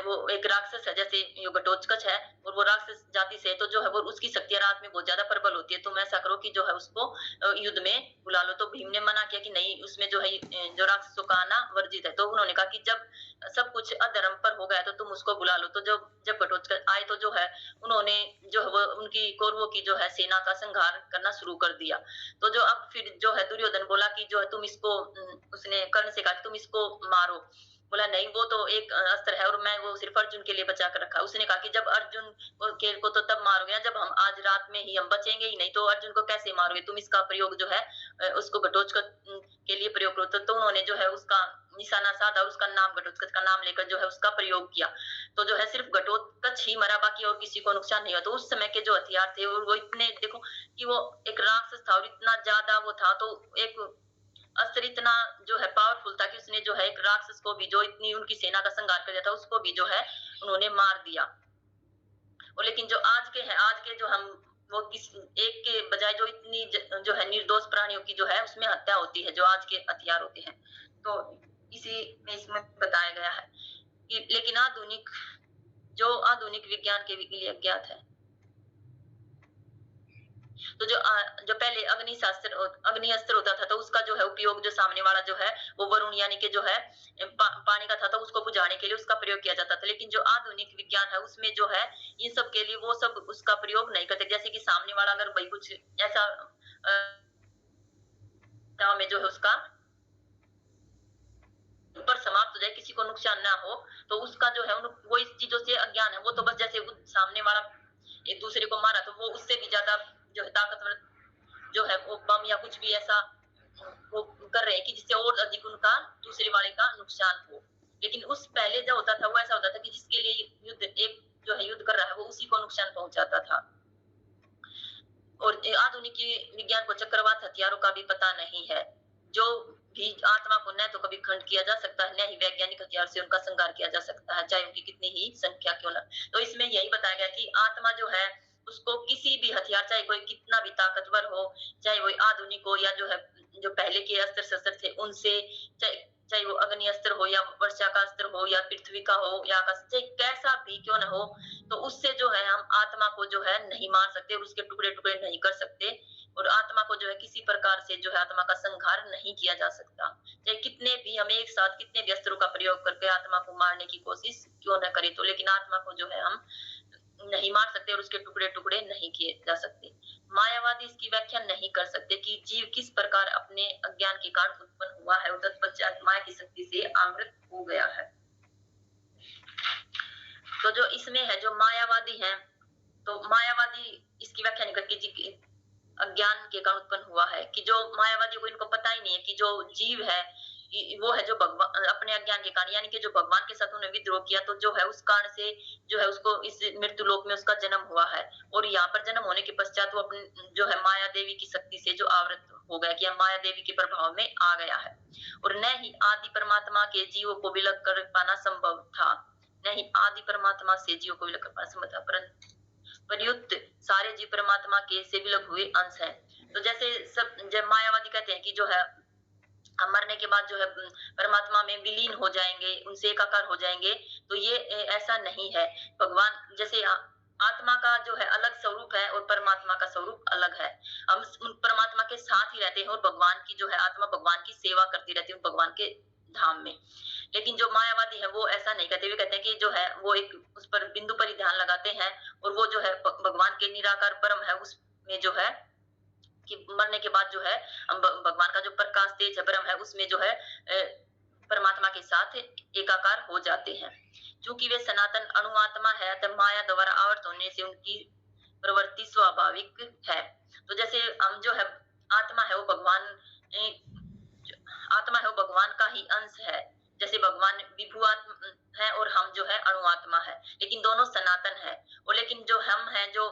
वो एक राक्षस है, जैसे घटोत्कच है और वो राक्षस जाति से, तो जो है वो उसकी शक्तियां रात में बहुत ज्यादा प्रबल होती है, तुम ऐसा करो कि जो है उसको युद्ध में बुला लो। तो भीम ने मना किया कि नहीं, उसमें जो है जो राक्षसों का आना वर्जित है। तो उन्होंने कहा कि जब सब कुछ अधर्म पर हो गया तो तुम उसको बुला लो। तो जब घटोत्कच आए तो जो है उन्होंने जो है वो उनकी कौरवों की जो है सेना का संहार करना शुरू कर दिया। तो जो अब फिर जो है दुर्योधन बोला कि जो है तुम इसको, उसने कर्ण से कहा तुम इसको मारो। बोला नहीं, वो तो एक अस्त्र है और मैं वो सिर्फ अर्जुन के लिए बचा कर रखा। उसने कहा कि जब अर्जुन को तो तब मारोगे जब हम आज रात में ही हम बचेंगे ही नहीं, तो अर्जुन को कैसे मारोगे, तुम इसका प्रयोग जो है उसको घटोत्कच के लिए प्रयोग करो। तो उन्होंने जो है उसका निशाना साधा और उसका नाम घटोत्कच का नाम लेकर जो है उसका प्रयोग किया। तो जो है सिर्फ घटोत्कच ही मरा, बाकी और किसी को नुकसान नहीं हुआ। तो उस समय के जो हथियार थे और वो इतने, देखो कि वो एक राक्षस था और इतना ज्यादा वो था, तो एक अस्त्र इतना जो है पावरफुल था कि उसने जो है एक राक्षस को भी जो इतनी उनकी सेना का संहार कर दिया था उसको भी जो है उन्होंने मार दिया। और लेकिन जो आज के हैं, आज के जो हम वो किस एक के बजाय जो इतनी जो है निर्दोष प्राणियों की जो है उसमें हत्या होती है जो आज के हथियार होते हैं। तो इसी में इसमें बताया गया है कि लेकिन आधुनिक विज्ञान के लिए अज्ञात है। तो जो पहले अग्नि अस्त्र होता था तो उसका जो है उपयोग जो सामने वाला जो है वो वरुण यानी कि जो है पानी का था तो उसको बुझाने के लिए उसका प्रयोग किया जाता था। लेकिन जो आधुनिक विज्ञान है उसमें जो है इन सब के लिए वो सब उसका प्रयोग नहीं करते। जैसे कि सामने वाला अगर भाई कुछ ऐसा में जो है उसका पर समाप्त हो जाए, किसी को नुकसान ना हो, तो उसका जो है वो इस चीजों से अज्ञान है। वो तो बस जैसे सामने वाला एक दूसरे को मारा तो वो उससे भी ज्यादा जो है ताकतवर जो है वो बम या कुछ भी ऐसा वो कर रहे हैं कि जिससे और अधिक उनका दूसरे वाले का नुकसान हो। लेकिन उस पहले जो होता था वो ऐसा होता था कि जिसके लिए युद्ध एक जो है युद्ध कर रहा है वो उसी को नुकसान पहुंचाता था। और आधुनिक विज्ञान को चक्रवात हथियारों का भी पता नहीं है, जो भी आत्मा को न तो कभी खंड किया जा सकता है, न ही वैज्ञानिक हथियार से उनका संहार किया जा सकता है, चाहे उनकी कितनी ही संख्या क्यों न। तो इसमें यही बताया गया कि आत्मा जो है उसको किसी भी हथियार, चाहे कोई कितना भी ताकतवर हो, चाहे वो आधुनिक हो या जो है जो पहले के अस्त्र शस्त्र थे उनसे, चाहे वो अग्नि अस्त्र हो या वर्षा का अस्त्र हो या पृथ्वी का हो या आकाश, चाहे कैसा भी क्यों न हो, तो उससे जो है हम आत्मा को जो है नहीं मार सकते और उसके टुकड़े टुकड़े नहीं कर सकते। और आत्मा को जो है किसी प्रकार से जो है आत्मा का संहार नहीं किया जा सकता। चाहे कितने भी हम एक साथ कितने भी अस्त्रों का प्रयोग करके आत्मा को मारने की कोशिश क्यों न करें, तो लेकिन आत्मा को जो है हम नहीं मार सकते और उसके टुकड़े टुकड़े नहीं किए जा सकते। मायावादी इसकी व्याख्या नहीं कर सकते कि जीव किस प्रकार अपने अज्ञान के कारण उत्पन्न हुआ है और तत्पश्चात माया की शक्ति से आवृत हो गया है। तो जो इसमें है जो मायावादी है, तो मायावादी इसकी व्याख्या नहीं करके जी अज्ञान के कारण उत्पन्न हुआ है, कि जो मायावादी को इनको पता ही नहीं है कि जो जीव है वो है जो भगवान अपने अज्ञान के कारण, यानी कि जो भगवान के साथ उन्हें विद्रोह किया, तो जो है उस कारण से जो है उसको इस मृत्यु लोक में उसका जन्म हुआ है और यहाँ पर जन्म होने के पश्चात वो अपने जो है माया देवी की शक्ति से जो आवृत हो गया, कि माया देवी के प्रभाव में आ गया है। और न ही आदि परमात्मा के जीवों को विलग कर पाना संभव था, न ही आदि परमात्मा से जीवों को विलग कर पाना संभव था, परंतु प्रयुक्त सारे जीव परमात्मा के से विलग हुए अंश है। तो जैसे सब जब मायावादी कहते हैं कि जो है हम मरने के बाद जो है परमात्मा में विलीन हो जाएंगे, उनसे एकाकार हो जाएंगे, तो ये ऐसा नहीं है। भगवान जैसे आत्मा का जो है अलग स्वरूप है और परमात्मा का स्वरूप अलग है। हम उन परमात्मा के साथ ही रहते हैं और भगवान की जो है आत्मा भगवान की सेवा करती रहती है भगवान के धाम में। लेकिन जो मायावादी है वो ऐसा नहीं कहते, वे कहते हैं कि जो है वो एक उस पर बिंदु पर ही ध्यान लगाते हैं और वो जो है भगवान के निराकार परम है उसमें जो है कि मरने के बाद जो है भगवान का जो प्रकाश तेज है ब्रह्म है उसमें जो है परमात्मा के साथ एकाकार हो जाते हैं। क्योंकि वे सनातन अणुआत्मा है अतः माया द्वारा आवर्त होने से उनकी प्रवृत्ति स्वाभाविक है। तो जैसे हम जो है आत्मा है वो भगवान का ही अंश है, जैसे भगवान विभु आत्मा है और हम जो है अणुआत्मा है, लेकिन दोनों सनातन है। और लेकिन जो हम हैं जो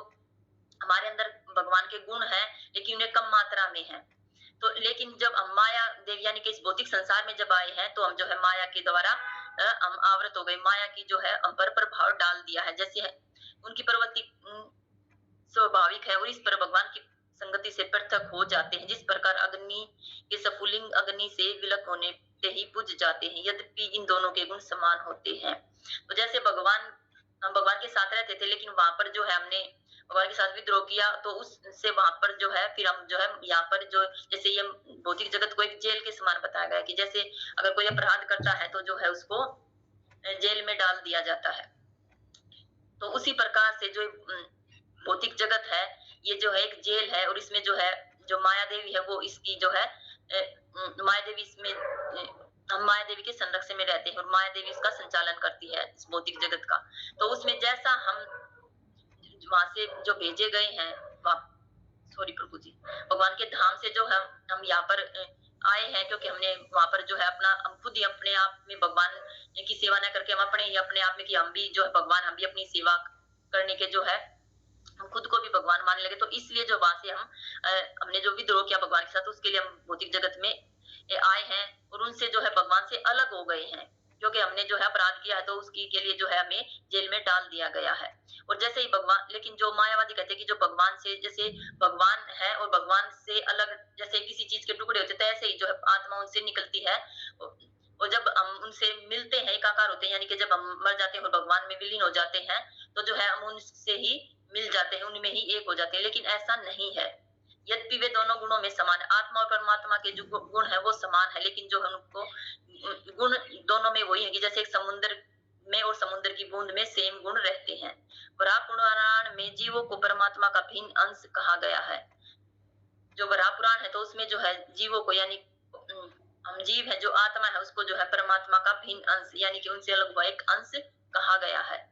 हमारे अंदर भगवान के गुण हैं लेकिन उन्हें कम मात्रा में है। तो लेकिन जब हम माया देव यानी कि इस भौतिक संसार में जब आए हैं तो हम जो है माया के द्वारा हम आवृत हो गए, माया की जो है हम पर प्रभाव डाल दिया है, जैसे है उनकी प्रवृत्ति स्वाभाविक है और इस पर भगवान की संगति से पृथक हो जाते हैं। जिस प्रकार अग्नि के स्फुलिंग अग्नि से विलक होने से ही बुझ जाते हैं, यद्यपि इन दोनों के गुण समान होते हैं। तो जैसे हम भगवान के साथ रहते थे लेकिन वहां पर जो है हमने भगवान के साथ विद्रोह किया, तो उससे वहां पर जो है फिर हम जो है यहाँ पर जो जैसे ये भौतिक जगत को एक जेल के समान बताया गया कि जैसे अगर कोई अपराध करता है तो जो है उसको जेल में डाल दिया जाता है। तो उसी प्रकार से जो भौतिक जगत है ये जो है एक जेल है और इसमें जो है जो माया देवी है वो इसकी जो है माया देवी इसमें हम माया देवी के संरक्षण में रहते हैं और माया देवी इसका संचालन करती है इस भौतिक जगत का। तो उसमें जैसा हम वहां से जो भेजे गए हैं सॉरी प्रभु जी भगवान के धाम से जो हम यहाँ पर आए हैं, क्योंकि हमने वहां पर जो है हम खुद ही अपने आप में भगवान की सेवा न करके हम अपने आप में कि हम भी जो है भगवान हम भी अपनी सेवा करने के जो है हम खुद को भी भगवान मानने लगे। तो इसलिए जो वहां से हमने जो विद्रोह किया भगवान के साथ उसके लिए हम भौतिक जगत में आए हैं और उनसे जो है भगवान से अलग हो गए हैं, क्योंकि हमने जो है अपराध किया है तो उसकी के लिए जो है हमें जेल में डाल दिया गया है। और जैसे ही भगवान, लेकिन जो मायावादी कहते हैं कि जो भगवान से जैसे भगवान है और भगवान से अलग जैसे किसी चीज के टुकड़े होते हैं ऐसे ही जो है आत्मा उनसे निकलती है और जब हम उनसे मिलते हैं एकाकार होते हैं, यानी कि जब हम मर जाते हैं और भगवान में विलीन हो जाते हैं तो जो है हम उनसे ही मिल जाते हैं, उनमें ही एक हो जाते हैं। लेकिन ऐसा नहीं है, यद्यपि वे दोनों गुणों में समान, आत्मा और परमात्मा के जो गुण है वो समान है, लेकिन जो है उनको गुण दोनों में वही है कि जैसे एक समुद्र में और समुद्र की बूंद में सेम गुण रहते हैं। वराह पुराण में जीवों को परमात्मा का भिन्न अंश कहा गया है। जो वराह पुराण है तो उसमें जो है जीवों को यानी हम जीव है जो आत्मा है उसको जो है परमात्मा का भिन्न अंश यानी कि उनसे अलग हुआ एक अंश कहा गया है।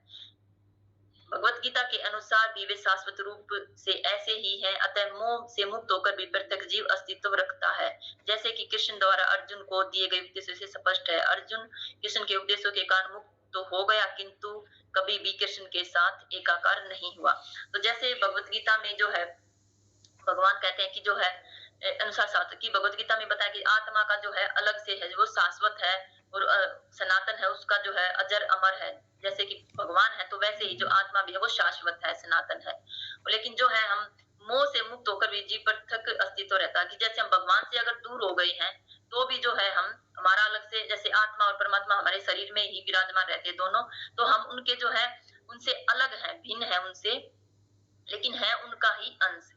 भगवत गीता के अनुसार भी वे शाश्वत रूप से ऐसे ही है, अतः मोह से मुक्त होकर भी प्रत्येक जीव अस्तित्व रखता है। जैसे कि कृष्ण द्वारा अर्जुन को दिए गए उपदेशों से स्पष्ट है, अर्जुन कृष्ण के उपदेशों के कारण मुक्त तो हो गया किंतु कभी भी कृष्ण के साथ एकाकार नहीं हुआ। तो जैसे भगवत गीता में जो है भगवान कहते हैं कि जो है अनुसार शास्त्र की भगवत गीता में बताया कि आत्मा का जो है अलग से है, वो शाश्वत है और सनातन है, उसका जो है अजर अमर है। जैसे कि भगवान है तो वैसे ही जो आत्मा भी है वो शाश्वत है, सनातन है। लेकिन जो है हम मोह से मुक्त होकर भी जीव पृथक अस्तित्व रहता है कि जैसे हम भगवान से अगर दूर हो गए हैं तो भी जो है हम हमारा अलग से, जैसे आत्मा और परमात्मा हमारे शरीर में ही विराजमान रहते हैं दोनों, तो हम उनके जो है उनसे अलग है, भिन्न है उनसे, लेकिन है उनका ही अंश।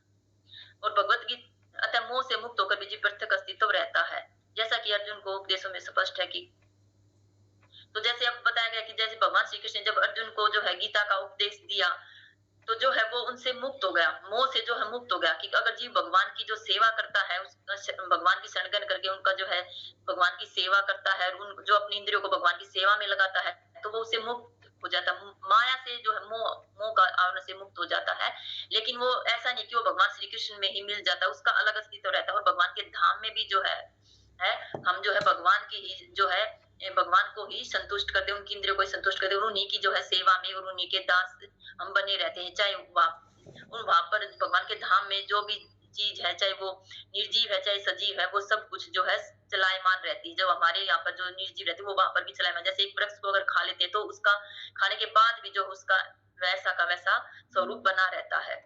और भगवत गीता अतः मोह से मुक्त होकर भी जीव पृथक अस्तित्व रहता है, जैसा कि अर्जुन को उपदेशों में स्पष्ट है कि तो जैसे अब बताया गया कि जैसे भगवान श्री कृष्ण ने जब अर्जुन को जो है गीता का उपदेश दिया तो जो है वो उनसे मुक्त हो गया, मोह से जो है मुक्त हो गया कि अगर जीव भगवान की जो सेवा करता है, उस भगवान की शरण करके उनका जो है भगवान की सेवा करता है, उन जो अपनी इंद्रियों को भगवान की सेवा में लगाता है तो वो उससे मुक्त हो जाता है, माया से जो है मोह का आवरण से मुक्त हो जाता है। लेकिन वो ऐसा नहीं कि वो भगवान श्री कृष्ण में ही मिल जाता है, उसका अलग अस्तित्व रहता है और भगवान के धाम में भी जो है हम जो है भगवान की ही जो है भगवान को ही संतुष्ट करते हैं, उनकी इंद्रियों को ही संतुष्ट करते हैं, उन्हीं की जो है सेवा में और उन्हीं के दास हम बने रहते हैं। चाहे वहां पर भगवान के धाम में जो भी चीज है, चाहे वो निर्जीव है चाहे सजीव है, वो सब कुछ जो है चलायमान रहती है। जब हमारे यहाँ पर जो निर्जीव रहती है वो वहां पर भी चलायमान, जैसे एक वृक्ष को अगर खा लेते हैं तो उसका खाने के बाद भी जो उसका वैसा का वैसा स्वरूप बना रहता है।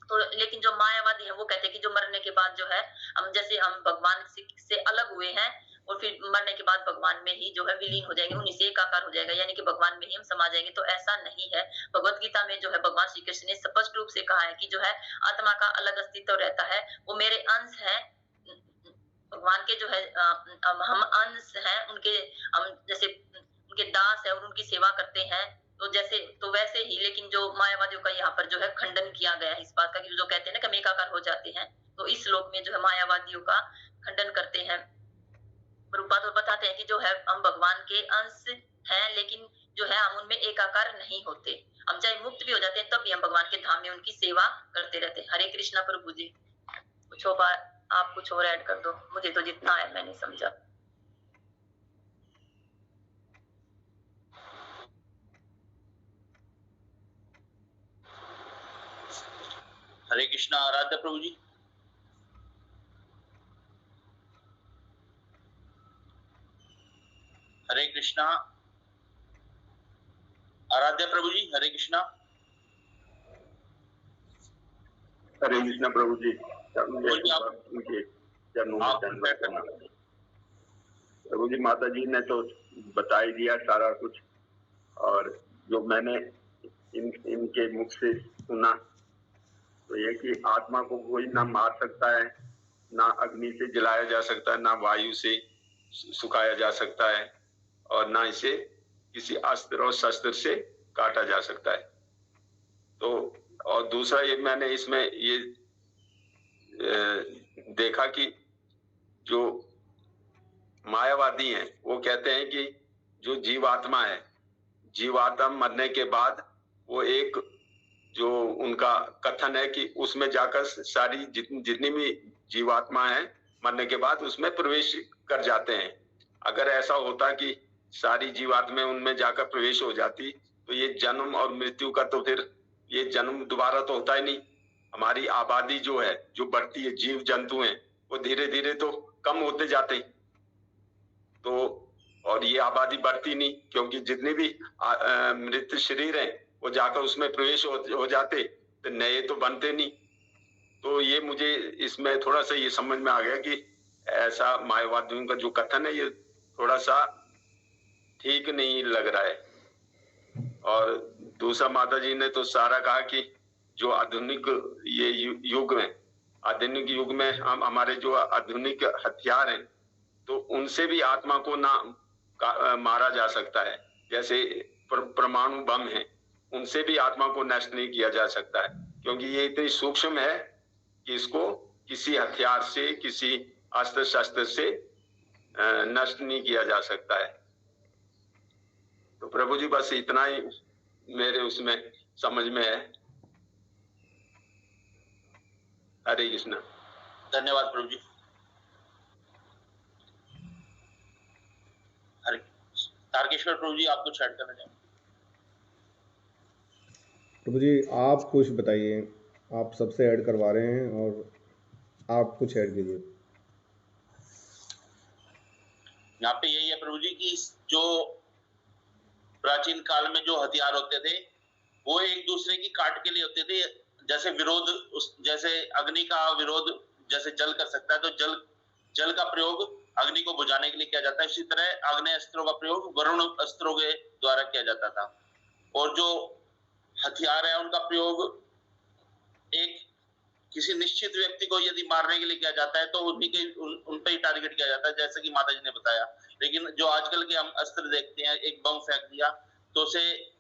तो लेकिन जो मायावादी है वो कहते हैं कि जो मरने के बाद जो है हम जैसे हम भगवान से अलग हुए हैं और फिर मरने के बाद भगवान में ही जो है विलीन हो जाएंगे, उन्हीं से एकाकार हो जाएगा, यानी कि भगवान में ही हम समा जाएंगे। तो ऐसा नहीं है। भगवत गीता में जो है भगवान श्री कृष्ण ने स्पष्ट रूप से कहा है कि जो है आत्मा का अलग अस्तित्व रहता है, वो मेरे अंश है, भगवान के जो है हम अंश हैं उनके, हम जैसे उनके दास है और उनकी सेवा करते हैं तो जैसे तो वैसे ही। लेकिन जो मायावादियों का यहाँ पर जो है खंडन किया गया है इस बात का कि जो कहते हैं ना कि हम एकाकार हो जाते हैं, तो इस श्लोक में जो है मायावादियों का खंडन करते हैं। प्रभुपाद और बताते हैं कि जो है हम भगवान के अंश हैं, लेकिन जो है हम उनमें एकाकार नहीं होते, हम चाहे मुक्त भी हो जाते हैं तब भी हम भगवान के धाम में उनकी सेवा करते रहते हैं। हरे कृष्णा प्रभु जी। कुछ हो आप कुछ और ऐड कर दो, मुझे तो जितना है मैंने समझा। हरे कृष्णा आराध्य प्रभु जी। हरे कृष्णा आराध्य प्रभु जी। हरे कृष्णा। हरे कृष्णा प्रभु जी। प्रभु जी माता जी ने तो बता ही दिया सारा कुछ, और जो मैंने इनके मुख से सुना तो ये कि आत्मा को कोई ना मार सकता है, ना अग्नि से जलाया जा सकता है, ना वायु से सुखाया जा सकता है, और ना इसे किसी अस्त्र और शस्त्र से काटा जा सकता है। तो और दूसरा ये मैंने इसमें ये देखा कि जो मायावादी हैं वो कहते हैं कि जो जीवात्मा है, जीवात्मा मरने के बाद वो एक जो उनका कथन है कि उसमें जाकर सारी जितनी भी जीवात्मा है मरने के बाद उसमें प्रवेश कर जाते हैं। अगर ऐसा होता कि सारी जीवात्माएं उनमें जाकर प्रवेश हो जाती तो ये जन्म और मृत्यु का तो फिर ये जन्म दोबारा तो होता ही नहीं। हमारी आबादी जो है, जो बढ़ती है, जीव जंतु हैं वो धीरे धीरे तो कम होते जाते हैं, तो और ये आबादी बढ़ती नहीं, क्योंकि जितने भी मृत शरीर हैं वो जाकर उसमें प्रवेश हो जाते तो नए तो बनते नहीं। तो ये मुझे इसमें थोड़ा सा ये समझ में आ गया कि ऐसा मायावादियों का जो कथन है ये थोड़ा सा ठीक नहीं लग रहा है। और दूसरा माता जी ने तो सारा कहा कि जो आधुनिक ये युग में, आधुनिक युग में हम हमारे जो आधुनिक हथियार हैं तो उनसे भी आत्मा को ना मारा जा सकता है। जैसे परमाणु बम है, उनसे भी आत्मा को नष्ट नहीं किया जा सकता है, क्योंकि ये इतनी सूक्ष्म है कि इसको किसी हथियार से, किसी अस्त्र शस्त्र से नष्ट नहीं किया जा सकता है। तो प्रभु जी बस इतना ही मेरे उसमें समझ में है। हरे कृष्ण। धन्यवाद प्रभु जी। हरे तारकेश्वर प्रभु जी, आप कुछ ऐड करना चाहेंगे? प्रभु जी आप कुछ बताइए, आप सबसे ऐड करवा रहे हैं और आप कुछ ऐड कीजिए। यहाँ पे यही है प्रभु जी कि जो प्राचीन काल में जो हथियार होते थे वो एक दूसरे की काट के लिए होते थे। जैसे विरोध, जैसे अग्नि का विरोध जैसे जल कर सकता है तो जल का प्रयोग अग्नि को बुझाने के लिए किया जाता है, इसी तरह आग्नेय अस्त्रों का प्रयोग वरुण अस्त्रों के द्वारा किया जाता था। और जो हथियार है उनका प्रयोग एक किसी निश्चित व्यक्ति को यदि मारने के लिए किया जाता है तो उन्हीं के उन पे ही टारगेट किया जाता है, जैसे कि माता जी ने बताया। लेकिन जो आजकल के हम अस्त्र देखते हैं, एक बम फेंक दिया तो उसे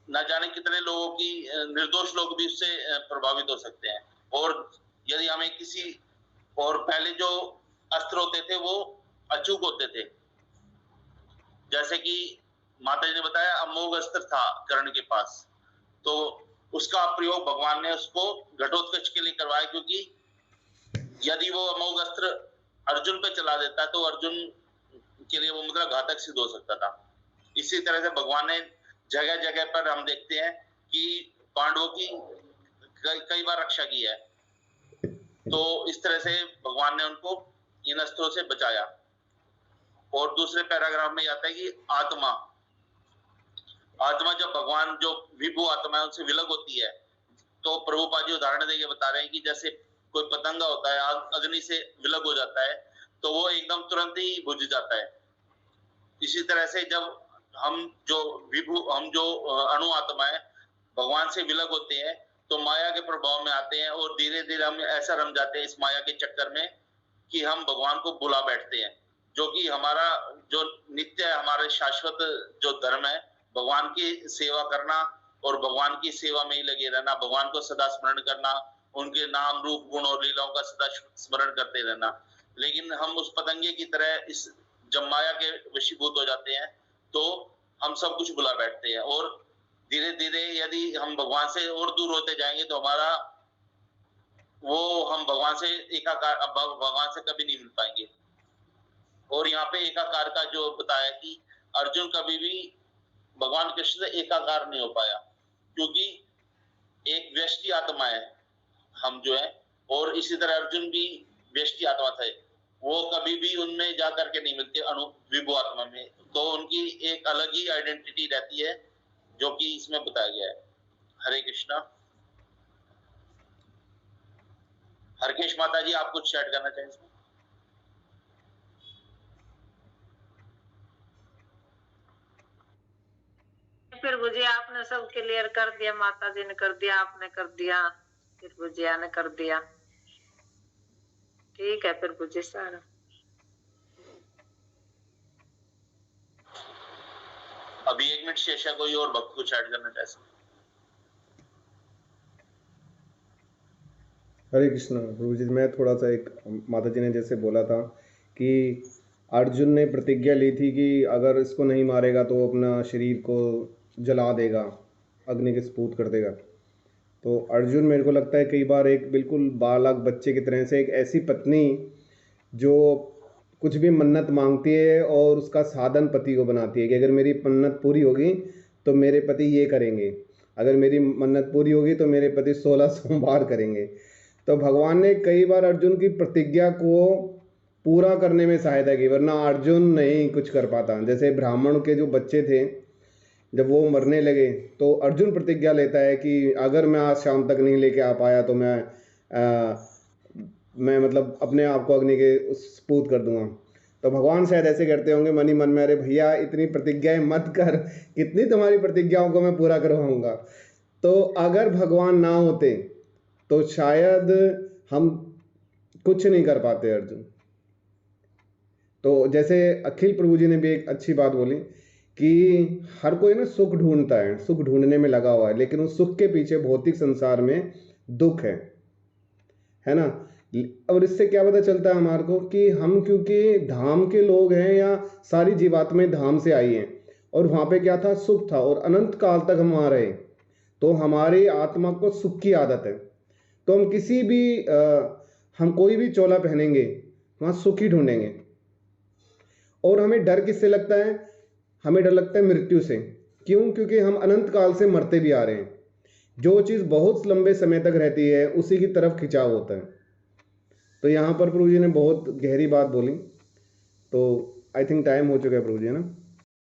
न जाने कितने लोगों की, निर्दोष लोग भी उससे प्रभावित हो सकते हैं। और यदि हमें किसी, और पहले जो अस्त्र होते थे वो अचूक होते थे, जैसे कि माता जी ने बताया अमोघ अस्त्र था कर्ण के पास, तो उसका प्रयोग भगवान ने उसको घटोत्कच के लिए करवाया, क्योंकि यदि वो अमोघ अस्त्र अर्जुन पे चला देता तो अर्जुन के लिए वो मतलब घातक सिद्ध हो सकता था। इसी तरह से भगवान ने जगह जगह पर हम देखते हैं कि पांडवों की कई बार रक्षा की है। तो इस तरह से भगवान ने उनको इन अस्त्रों से बचाया। और दूसरे पैराग्राफ में आता है कि आत्मा जब भगवान जो विभु आत्मा है उनसे विलग होती है, तो प्रभुपाद जी उदाहरण देके बता रहे हैं कि जैसे कोई पतंगा होता है, अग्नि से विलग हो जाता है तो वो एकदम तुरंत ही बुझ जाता है। इसी तरह से जब हम जो अणु आत्मा है भगवान से विलग होते हैं तो माया के प्रभाव में आते हैं, और धीरे धीरे हम ऐसा रम जाते हैं इस माया के चक्कर में कि हम भगवान को बुला बैठते हैं, जो कि हमारा जो नित्य है, हमारे शाश्वत जो धर्म है, भगवान की सेवा करना और भगवान की सेवा में ही लगे रहना, भगवान को सदा स्मरण करना, उनके नाम रूप गुण और लीलाओं का सदा स्मरण करते रहना। लेकिन हम उस पतंगे की तरह इस जब माया के वशीभूत हो जाते हैं तो हम सब कुछ बुला बैठते हैं, और धीरे धीरे यदि हम भगवान से और दूर होते जाएंगे तो हम भगवान से एकाकार, भगवान से कभी नहीं मिल पाएंगे। और यहाँ पे एकाकार का जो बताया कि अर्जुन कभी भी भगवान कृष्ण से एकाकार नहीं हो पाया, क्योंकि एक व्यष्टि आत्मा है हम जो है, और इसी तरह अर्जुन भी व्यष्टि आत्मा थे, वो कभी भी उनमें जा करके नहीं मिलते विभु आत्मा में, तो उनकी एक अलग ही आइडेंटिटी रहती है जो कि इसमें बताया गया है। हरे कृष्णा। हरकेश माता जी, आप कुछ ऐड करना चाहेंगे? प्रभु जी आपने सब क्लियर कर दिया, माता जी ने कर दिया, आपने कर दिया, प्रभु जी ने कर दिया। ठीक है प्रभु जी सारा। अभी 1 मिनट शेषा, कोई और भक्त कुछ ऐड करना चाहे? हरे कृष्णा। प्रभु जी, मैं थोड़ा सा एक, माता जी ने जैसे बोला था कि अर्जुन ने प्रतिज्ञा ली थी कि अगर इसको नहीं मारेगा तो अपना शरीर को जला देगा, अग्नि के सपूत कर देगा। तो अर्जुन, मेरे को लगता है कई बार एक बिल्कुल बालक बच्चे की तरह से, एक ऐसी पत्नी जो कुछ भी मन्नत मांगती है और उसका साधन पति को बनाती है कि अगर मेरी मन्नत पूरी होगी तो मेरे पति ये करेंगे, अगर मेरी मन्नत पूरी होगी तो मेरे पति 16 सोमवार करेंगे। तो भगवान ने कई बार अर्जुन की प्रतिज्ञा को पूरा करने में सहायता की, वरना अर्जुन नहीं कुछ कर पाता। जैसे ब्राह्मण के जो बच्चे थे, जब वो मरने लगे तो अर्जुन प्रतिज्ञा लेता है कि अगर मैं आज शाम तक नहीं लेके आ पाया तो मैं मतलब अपने आप को अग्नि के सपूत कर दूंगा। तो भगवान शायद ऐसे करते होंगे मन ही मन में, अरे भैया इतनी प्रतिज्ञाएं मत कर, कितनी तुम्हारी प्रतिज्ञाओं को मैं पूरा करवाऊंगा। तो अगर भगवान ना होते तो शायद हम कुछ नहीं कर पाते अर्जुन। तो जैसे अखिल प्रभु जी ने भी एक अच्छी बात बोली कि हर कोई ना सुख ढूंढता है, सुख ढूंढने में लगा हुआ है, लेकिन उस सुख के पीछे भौतिक संसार में दुख है ना। और इससे क्या पता चलता है हमारे को कि हम क्योंकि धाम के लोग हैं, या सारी जीवात्माएं धाम से आई हैं और वहाँ पे क्या था, सुख था, और अनंत काल तक हम वहाँ रहे, तो हमारी आत्मा को सुख की आदत है। तो हम किसी भी हम कोई भी चोला पहनेंगे वहाँ सुख ही ढूंढेंगे। और हमें डर किससे लगता है? हमें डर लगता है मृत्यु से। क्यों? क्योंकि हम अनंत काल से मरते भी आ रहे हैं। जो चीज़ बहुत लंबे समय तक रहती है उसी की तरफ खिंचाव होता है। तो यहाँ पर प्रभु जी ने बहुत गहरी बात बोली। तो आई थिंक टाइम हो चुका है प्रभु जी, है ना।